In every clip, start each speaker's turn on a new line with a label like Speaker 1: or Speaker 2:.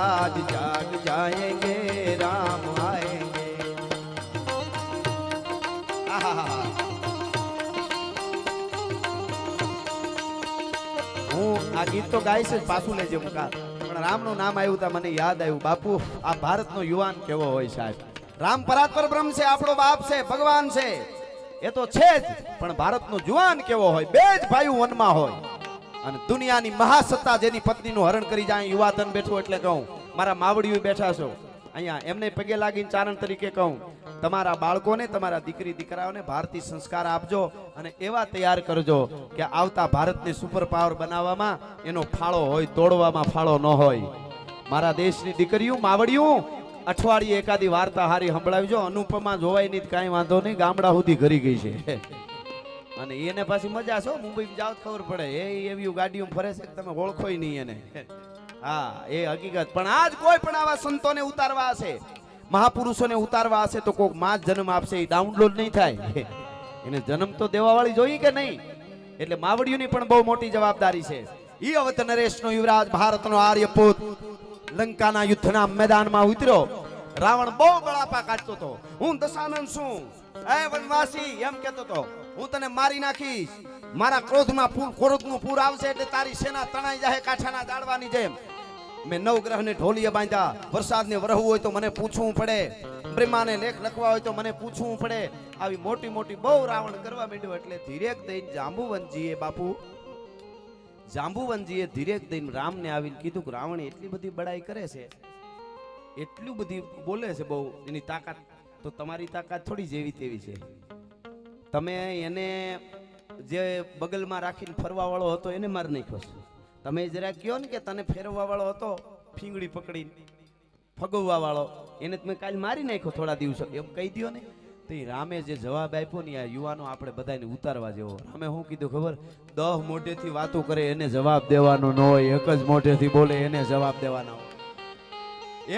Speaker 1: आज जाग जाएंगे राम आएंगे। હું આ ગીત તો ગાઈશ જ, પાછું લેજે મુકા, પણ રામનું નામ આવ્યું તા મને યાદ આવ્યું. બાપુ આ ભારતનો યુવાન કેવો હોય સાહેબ. રામ પરાત્પર બ્રહ્મ છે, આપણો બાપ છે, ભગવાન છે, એ તો છે જ, પણ ભારતનો જુવાન કેવો હોય. બે જ ભાઈઓ વનમાં હોય અને દુનિયાની મહાસત્તા જેની પત્નીનું હરણ કરી જાય. યુવાધન બેઠું એટલે કહું, મારા માવડીઓ બેઠા છો અહીંયા, એમને પગે લાગીને ચારણ તરીકે કહું, તમારા બાળકોને, તમારા દીકરી દીકરાઓને ભારતીય સંસ્કાર આપજો અને એવા તૈયાર કરજો કે આવતા ભારતને સુપર પાવર બનાવવામાં એનો ફાળો હોય, તોડવામાં ફાળો ન હોય. મારા દેશની દીકરીઓ, માવડીઓ, અઠવાડિયે એકાદી વાર્તા હારી સંભળાવજો. અનુપમા જોવાય નહીં કાંઈ વાંધો નહીં, ગામડા સુધી ઘરી ગઈ છે અને એને પાછી મજા છે. મુંબઈ જાવ ખબર પડે, એ એવી ગાડીઓ ફરે છે કે તમે ઓળખોય નહીં એને. હા, એ હકીકત. પણ આજ કોઈ પણ આવા સંતોને ઉતારવા હશે, મહાપુરુષોને ઉતારવા હશે તો કોઈક માં જન્મ આપશે, એ ડાઉનલોડ નહીં થાય. એને જન્મ તો દેવા વાળી જોઈએ કે નહીં. એટલે માવડીઓની પણ બહુ મોટી જવાબદારી છે. ઈ અવત નરેશનો યુવરાજ, ભારતનો આર્યપુત, લંકાના યુદ્ધના મેદાનમાં ઉતર્યો. રાવણ બહુ બળાપા કાઢતો હતો. હું દશાનંદ છું, એ વનવાસી, એમ કહેતો હતો, હું તને મારી નાખીશ. મારા ક્રોધમાં ક્રોધનું પૂર આવશે એટલે તારી સેના તણાઈ જાય કાંઠાના દાડવાની જેમ. મેં નવગ્રહને ઢોલીએ બાંધ્યા. વરસાદને વરહવું હોય તો મને પૂછવું પડે, બ્રહ્માને લેખ લખવા હોય તો મને પૂછવું પડે. આવી મોટી મોટી બહુ રાવણ કરવા માંડ્યો. એટલે ધીરેક દઈને જાંબુવનજીએ, બાપુ જાંબુવનજીએ ધીરેક દઈને રામને આવીને કીધું કે રાવણ એટલી બધી બડાઈ કરે છે, એટલું બધી બોલે છે, બહુ એની તાકાત તો તમારી તાકાત થોડી જેવી તેવી છે. તમે એને જે બગલમાં રાખીને ફરવા વાળો હતો એને મારી નાખ્યો છે. તમે જરા કહો ને કે તને ફેરવવા વાળો હતો, ફીંગડી પકડીને ફગવવા વાળો, એને તમે કાલ મારી નાખ્યો થોડા દિવસો, એમ કહી દો ને. તો એ રામે જે જવાબ આપ્યો ને, આ યુવાનો આપણે બધાને ઉતારવા જેવો. રામે શું કીધું ખબર? 10 મોઢેથી વાતો કરે એને જવાબ દેવાનો ન હોય, એક જ મોઢેથી બોલે એને જવાબ દેવાના હોય.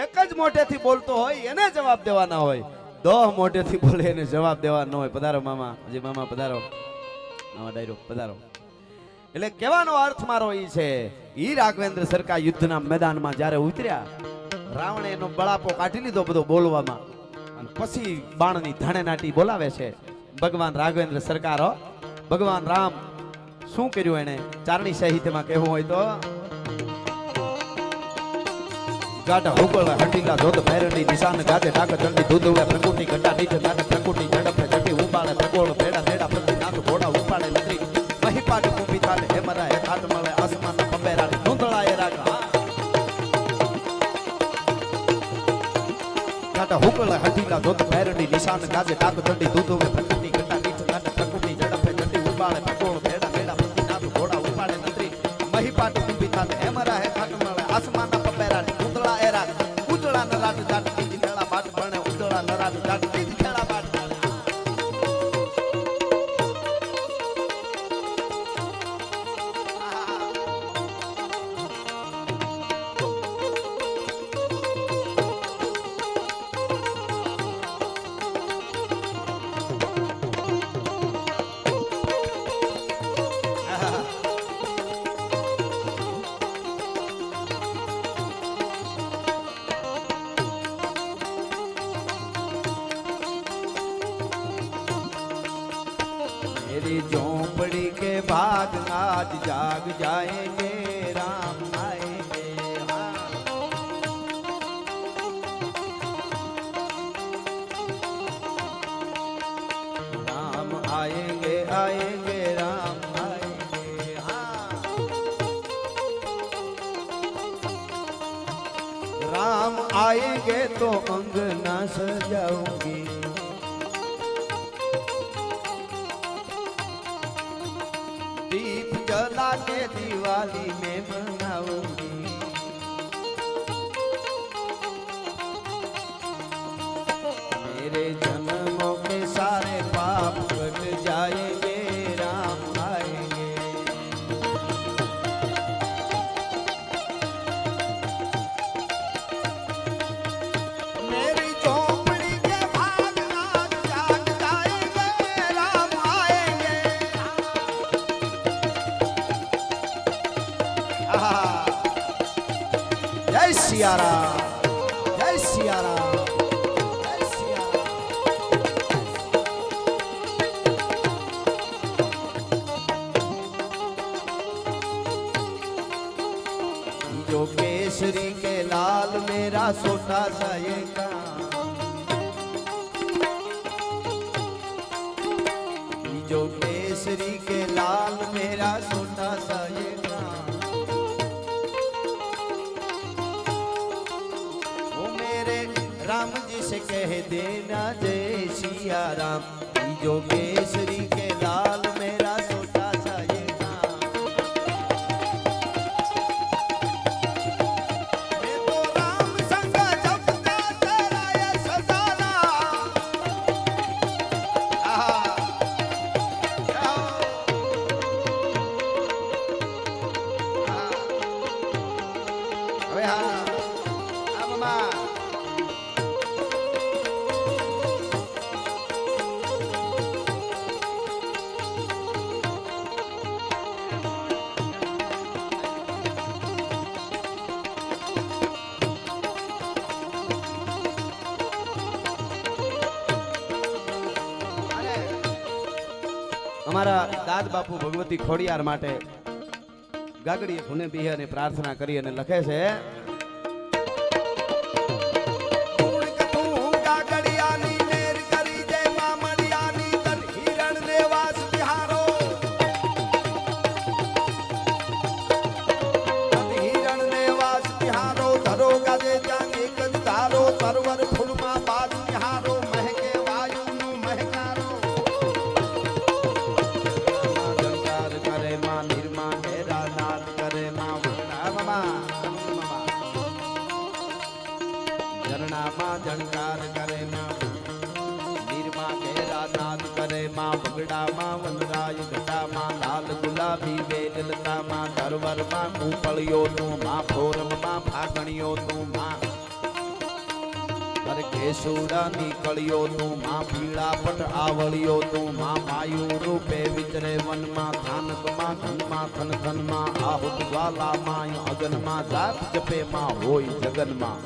Speaker 1: એક જ મોઢેથી બોલતો હોય એને જવાબ દેવાના હોય, 10 મોઢેથી બોલે એને જવાબ દેવાનો હોય. પધારો મામા, હજી મામા પધારો, નવા ડાયરો પધારો. એટલે કહેવાનો અર્થ મારો ઈ છે, ઈ રાઘવેન્દ્ર સરકાર યુદ્ધના મેદાનમાં જ્યારે ઉતર્યા, રાવણે એનો બળાપો કાઢી લીધો બધો બોલવામાં, અને પછી બાણની ધાણેનાટી બોલાવે છે ભગવાન રાઘવેન્દ્ર સરકાર. ભગવાન રામ શું કર્યું એને ચારણી સાહિત્યમાં કહેવું હોય તો, ગાઢા હુકળા હટીલા ધોધ ભૈરણી નિશાન ગાજે ડાક ચંડી દૂધવે પ્રકૃતિ ઘટા નીચે ડાક પ્રકૃતિ ઝડપે ચટી ઉપાડે પ્રકોળ ભેડા ભેડા પ્રતિ નાથ ઘોડા ઉપાડે નગરી મહીપાટ કુંભી તાલે હેમરા હે કાટ મળે આસમાન પંબેરાડી નોંધળાએ રાગ. ગાઢા હુકળા હટીલા ધોધ ભૈરણી નિશાન ગાજે ડાક ચંડી દૂધવે પ્રકૃતિ ઘટા નીચે ડાક પ્રકૃતિ ઝડપે ચટી ઉપાડે પ્રકોળ ભેડા ભેડા પ્રતિ નાથ ઘોડા ઉપાડે નગરી મહીપાટ કુંભી તાલે હેમરા હે કાટ મળે આસમાન પંબેરાડી ઉજળા નરાટ જાટ બીજ ખેડા પાટ ભણે ઉજળા નરાટ જાટ બીજ ખેડા પાટ. मेरी झोंपड़ी के भाग आज जाग जाएंगे राम आएंगे. राम आएंगे आएंगे राम आएंगे. राम आएंगे तो अंगना सजाऊंगी, दीप जला के दिवाली में मनाऊंगी. मेरे जन्मों के सारे पाप कट जाएंगे राम आएंगे. मेरी झोंपड़ी के भाग आज जाग जाएंगे राम आएंगे. जय સિયારામ જય સિયારામ જય સિયારામ जो केसरी के लाल मेरा छोटा सा ये जो केसरी के लाल मेरा छोटा सा ये वो मेरे राम जी से कह देना जय सिया राम जो केसरी के लाल मेरा छोटा सा ये અમારા દાદ બાપુ ભગવતી ખોડિયાર માટે ગાગડીએ ભૂને બિહાને પ્રાર્થના કરી અને લખે છે झंकार करे मां नीरमा घेरा नाद करे मां बगड़ा मां वनराज घटा मां लाल गुलाबी वेललता मां धरवर मां कूपलियो तू मां फोरम मां फागणियो तू मां हर केशुरा निकलियो तू मां पीड़ा पट आवलियो तू मां मायू रूपे विचरे वन मां थानक मां धन मां खन खन मां आहुत ज्वाला मां अगन मां जाप जपे मां होई जगन मां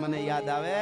Speaker 1: મને યાદ આવે